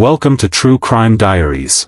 Welcome to True Crime Diaries.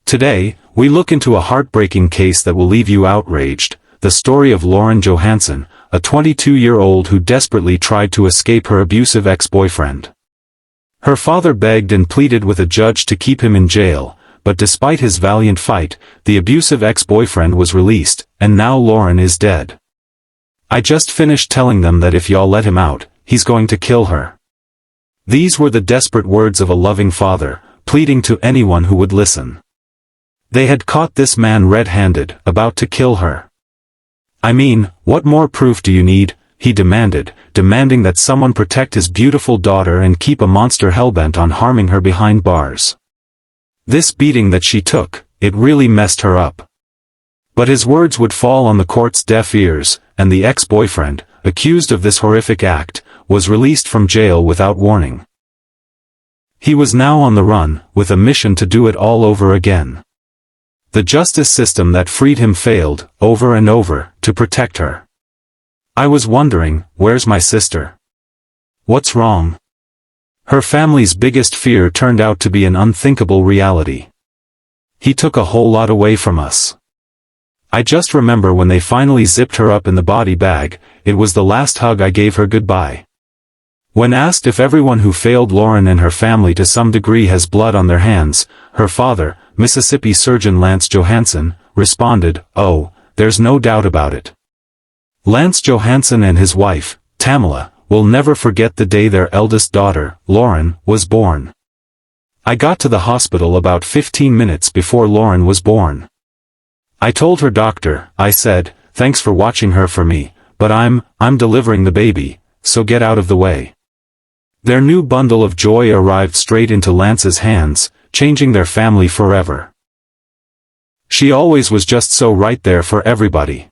Today, we look into a heartbreaking case that will leave you outraged, the story of Lauren Johansson, a 22-year-old who desperately tried to escape her abusive ex-boyfriend. Her father begged and pleaded with a judge to keep him in jail, but despite his valiant fight, the abusive ex-boyfriend was released, and now Lauren is dead. I just finished telling them that if y'all let him out, he's going to kill her. These were the desperate words of a loving father, pleading to anyone who would listen. They had caught this man red-handed, about to kill her. I mean, what more proof do you need? He demanded, demanding that someone protect his beautiful daughter and keep a monster hellbent on harming her behind bars. This beating that she took, it really messed her up. But his words would fall on the court's deaf ears, and the ex-boyfriend, accused of this horrific act, was released from jail without warning. He was now on the run, with a mission to do it all over again. The justice system that freed him failed, over and over, to protect her. I was wondering, where's my sister? What's wrong? Her family's biggest fear turned out to be an unthinkable reality. He took a whole lot away from us. I just remember when they finally zipped her up in the body bag, it was the last hug I gave her goodbye. When asked if everyone who failed Lauren and her family to some degree has blood on their hands, her father, Mississippi surgeon Lance Johansson, responded, "Oh, there's no doubt about it." Lance Johansson and his wife, Tamala, will never forget the day their eldest daughter, Lauren, was born. I got to the hospital about 15 minutes before Lauren was born. I told her doctor, I said, "Thanks for watching her for me, but I'm delivering the baby, so get out of the way." Their new bundle of joy arrived straight into Lance's hands, changing their family forever. She always was just so right there for everybody.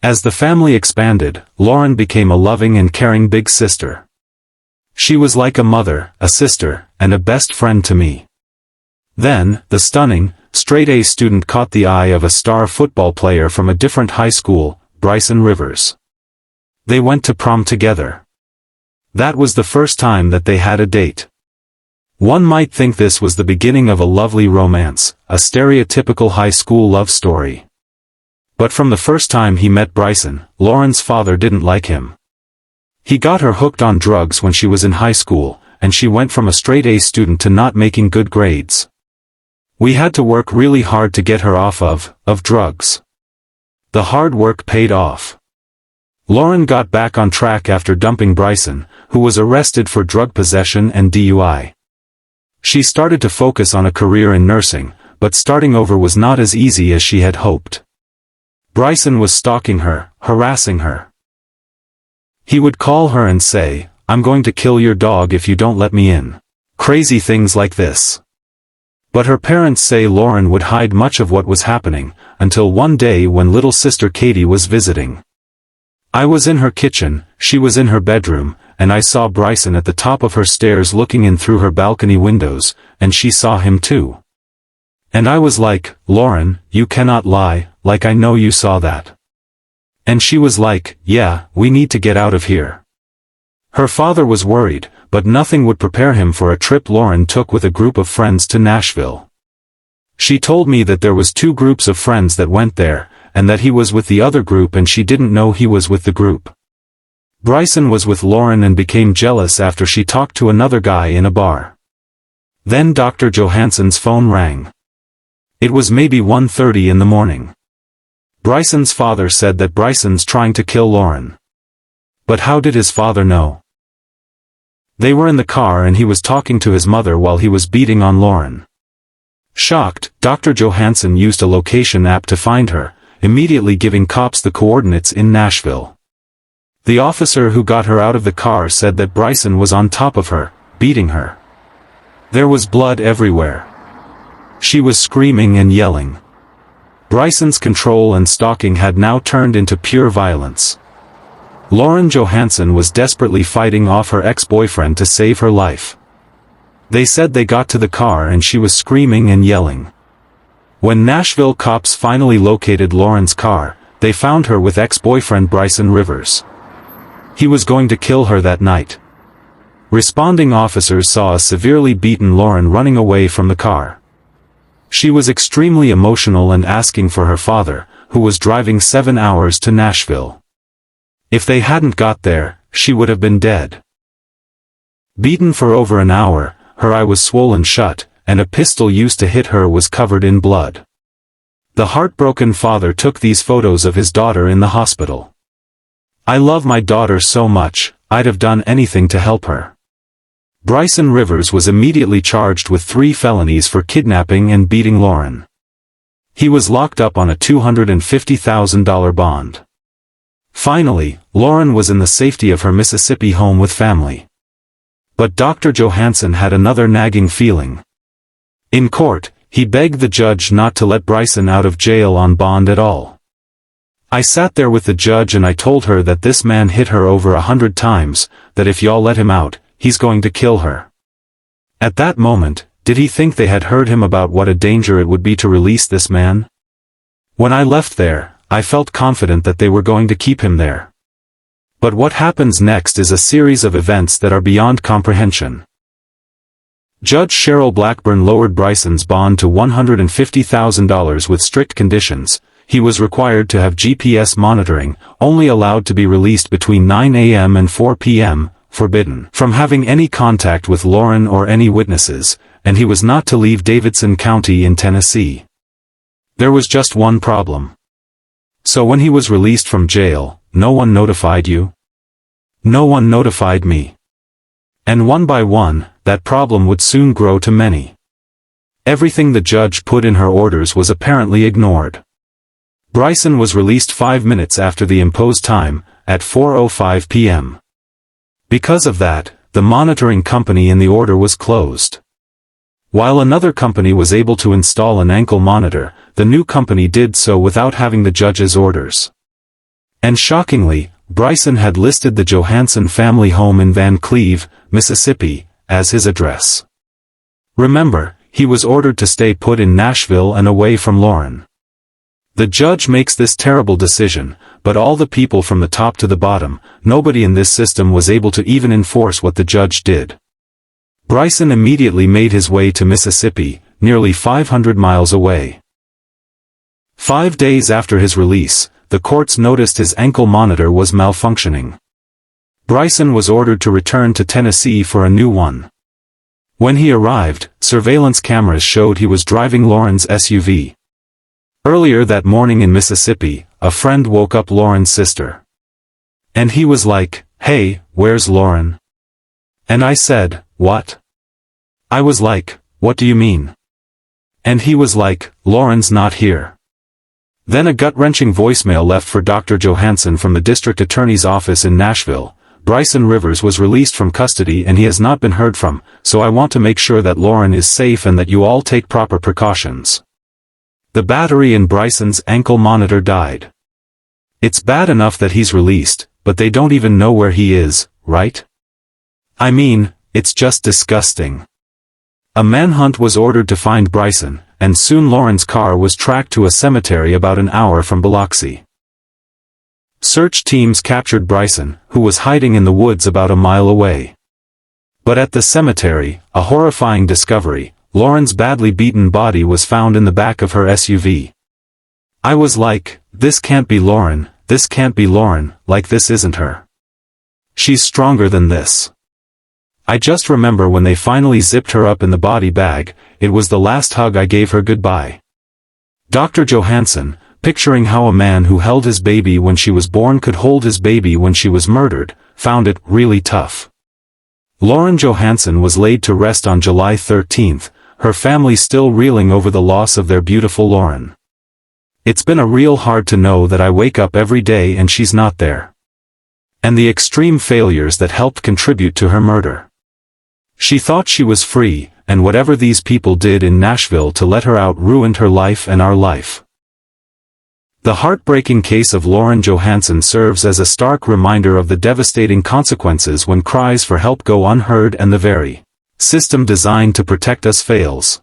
As the family expanded, Lauren became a loving and caring big sister. She was like a mother, a sister, and a best friend to me. Then, the stunning, straight-A student caught the eye of a star football player from a different high school, Bryson Rivers. They went to prom together. That was the first time that they had a date. One might think this was the beginning of a lovely romance, a stereotypical high school love story. But from the first time he met Bryson, Lauren's father didn't like him. He got her hooked on drugs when she was in high school, and she went from a straight-A student to not making good grades. We had to work really hard to get her off of drugs. The hard work paid off. Lauren got back on track after dumping Bryson, who was arrested for drug possession and DUI. She started to focus on a career in nursing, but starting over was not as easy as she had hoped. Bryson was stalking her, harassing her. He would call her and say, "I'm going to kill your dog if you don't let me in." Crazy things like this. But her parents say Lauren would hide much of what was happening, until one day when little sister Katie was visiting. I was in her kitchen, she was in her bedroom, and I saw Bryson at the top of her stairs looking in through her balcony windows, and she saw him too. And I was like, "Lauren, you cannot lie, like I know you saw that." And she was like, "Yeah, we need to get out of here." Her father was worried, but nothing would prepare him for a trip Lauren took with a group of friends to Nashville. She told me that there was 2 groups of friends that went there, and that he was with the other group and she didn't know he was with the group. Bryson was with Lauren and became jealous after she talked to another guy in a bar. Then Dr. Johansson's phone rang. It was maybe 1:30 in the morning. Bryson's father said that Bryson's trying to kill Lauren. But how did his father know? They were in the car and he was talking to his mother while he was beating on Lauren. Shocked, Dr. Johansson used a location app to find her, immediately giving cops the coordinates in Nashville. The officer who got her out of the car said that Bryson was on top of her, beating her. There was blood everywhere. She was screaming and yelling. Bryson's control and stalking had now turned into pure violence. Lauren Johansson was desperately fighting off her ex-boyfriend to save her life. They said they got to the car and she was screaming and yelling. When Nashville cops finally located Lauren's car, they found her with ex-boyfriend Bryson Rivers. He was going to kill her that night. Responding officers saw a severely beaten Lauren running away from the car. She was extremely emotional and asking for her father, who was driving 7 hours to Nashville. If they hadn't got there, she would have been dead. Beaten for over an hour, her eye was swollen shut, and a pistol used to hit her was covered in blood. The heartbroken father took these photos of his daughter in the hospital. "I love my daughter so much, I'd have done anything to help her." Bryson Rivers was immediately charged with 3 felonies for kidnapping and beating Lauren. He was locked up on a $250,000 bond. Finally, Lauren was in the safety of her Mississippi home with family. But Dr. Johansson had another nagging feeling. In court, he begged the judge not to let Bryson out of jail on bond at all. "I sat there with the judge and I told her that this man hit her over 100 times, that if y'all let him out, he's going to kill her." At that moment, did he think they had heard him about what a danger it would be to release this man? When I left there, I felt confident that they were going to keep him there. But what happens next is a series of events that are beyond comprehension. Judge Cheryl Blackburn lowered Bryson's bond to $150,000 with strict conditions. He was required to have GPS monitoring, only allowed to be released between 9 a.m. and 4 p.m., forbidden from having any contact with Lauren or any witnesses, and he was not to leave Davidson County in Tennessee. There was just one problem. "So when he was released from jail, no one notified you?" "No one notified me." And one by one, that problem would soon grow to many. Everything the judge put in her orders was apparently ignored. Bryson was released 5 minutes after the imposed time, at 4:05 p.m. Because of that, the monitoring company in the order was closed. While another company was able to install an ankle monitor, the new company did so without having the judge's orders. And shockingly, Bryson had listed the Johansson family home in Van Cleve, Mississippi, as his address. Remember, he was ordered to stay put in Nashville and away from Lauren. The judge makes this terrible decision, but all the people from the top to the bottom, nobody in this system was able to even enforce what the judge did. Bryson immediately made his way to Mississippi, nearly 500 miles away. 5 days after his release, the courts noticed his ankle monitor was malfunctioning. Bryson was ordered to return to Tennessee for a new one. When he arrived, surveillance cameras showed he was driving Lauren's SUV. Earlier that morning in Mississippi, a friend woke up Lauren's sister. And he was like, "Hey, where's Lauren?" And I said, "What?" I was like, "What do you mean?" And he was like, "Lauren's not here." Then a gut-wrenching voicemail left for Dr. Johansson from the district attorney's office in Nashville. "Bryson Rivers was released from custody and he has not been heard from, so I want to make sure that Lauren is safe and that you all take proper precautions." The battery in Bryson's ankle monitor died. It's bad enough that he's released, but they don't even know where he is, right? I mean, it's just disgusting. A manhunt was ordered to find Bryson, and soon Lauren's car was tracked to a cemetery about an hour from Biloxi. Search teams captured Bryson, who was hiding in the woods about a mile away. But at the cemetery, a horrifying discovery: Lauren's badly beaten body was found in the back of her SUV. I was like, this can't be Lauren, this can't be Lauren, like this isn't her. She's stronger than this. I just remember when they finally zipped her up in the body bag, it was the last hug I gave her goodbye. Dr. Johansson, picturing how a man who held his baby when she was born could hold his baby when she was murdered, found it really tough. Lauren Johansson was laid to rest on July 13th, her family still reeling over the loss of their beautiful Lauren. It's been a real hard to know that I wake up every day and she's not there. And the extreme failures that helped contribute to her murder. She thought she was free, and whatever these people did in Nashville to let her out ruined her life and our life. The heartbreaking case of Lauren Johansson serves as a stark reminder of the devastating consequences when cries for help go unheard and the very system designed to protect us fails.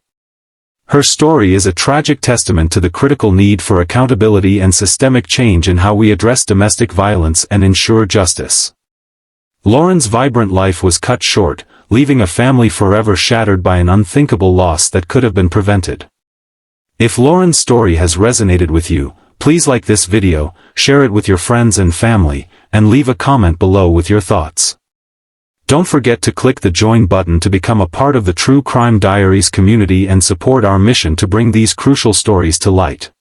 Her story is a tragic testament to the critical need for accountability and systemic change in how we address domestic violence and ensure justice. Lauren's vibrant life was cut short, leaving a family forever shattered by an unthinkable loss that could have been prevented. If Lauren's story has resonated with you, please like this video, share it with your friends and family, and leave a comment below with your thoughts. Don't forget to click the join button to become a part of the True Crime Diaries community and support our mission to bring these crucial stories to light.